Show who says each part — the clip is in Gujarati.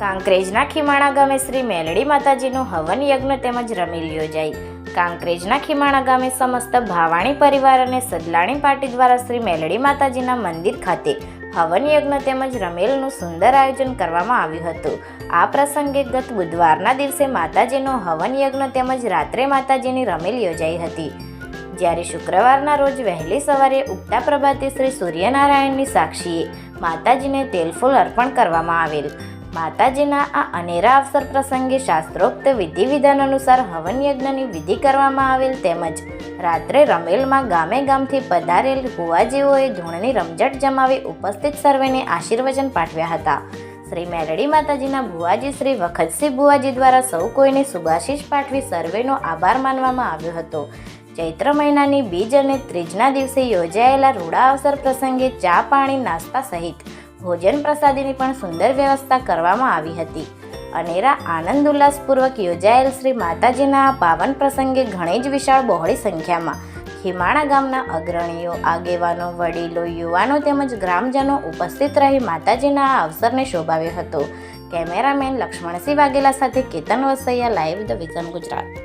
Speaker 1: કાંકરેજના ખીમાણા ગામે શ્રી મેલડી માતાજીનો હવન યજ્ઞ તેમજ રમીલ યોજાઈ. કાંકરેજના ખીમાણા ગામે સમસ્ત ભાવાણી પરિવાર અને સદલાણી પાર્ટી દ્વારા શ્રી મેલડી માતાજીના મંદિર ખાતે હવન યજ્ઞ તેમજ રમેલનું સુંદર આયોજન કરવામાં આવ્યું હતું. આ પ્રસંગે ગત બુધવારના દિવસે માતાજીનો હવન યજ્ઞ તેમજ રાત્રે માતાજીની રમેલ યોજાઈ હતી. જ્યારે શુક્રવારના રોજ વહેલી સવારે ઉગતા પ્રભાતે શ્રી સૂર્યનારાયણની સાક્ષીએ માતાજીને તેલફૂલ અર્પણ કરવામાં આવેલ. માતાજીના આ અનેરા અવસર પ્રસંગે શાસ્ત્રોક્ત વિધિ વિધાન અનુસાર હવન યજ્ઞની વિધિ કરવામાં આવેલ તેમજ રાત્રે રમેલમાં ગામે ગામથી પધારેલ ભુવાજીઓએ ધૂળની રમઝટ જમાવી ઉપસ્થિત સર્વેને આશીર્વચન પાઠવ્યા હતા. શ્રી મેલડી માતાજીના ભુવાજી શ્રી વખતસિંહ ભુવાજી દ્વારા સૌ કોઈને શુભાશીષ પાઠવી સર્વેનો આભાર માનવામાં આવ્યો હતો. ચૈત્ર મહિનાની બીજ અને ત્રીજના દિવસે યોજાયેલા રૂડા અવસર પ્રસંગે ચા પાણી નાસ્તા સહિત ભોજન પ્રસાદીની પણ સુંદર વ્યવસ્થા કરવામાં આવી હતી. અનેરા આનંદ ઉલ્લાસપૂર્વક યોજાયેલ શ્રી માતાજીના આ પાવન પ્રસંગે ઘણી જ વિશાળ બહોળી સંખ્યામાં ખીમાણા ગામના અગ્રણીઓ, આગેવાનો, વડીલો, યુવાનો તેમજ ગ્રામજનો ઉપસ્થિત રહી માતાજીના આ અવસરને શોભાવ્યો હતો. કેમેરામેન લક્ષ્મણસિંહ વાઘેલા સાથે Ketan Vasaiya, live the vision Gujarat.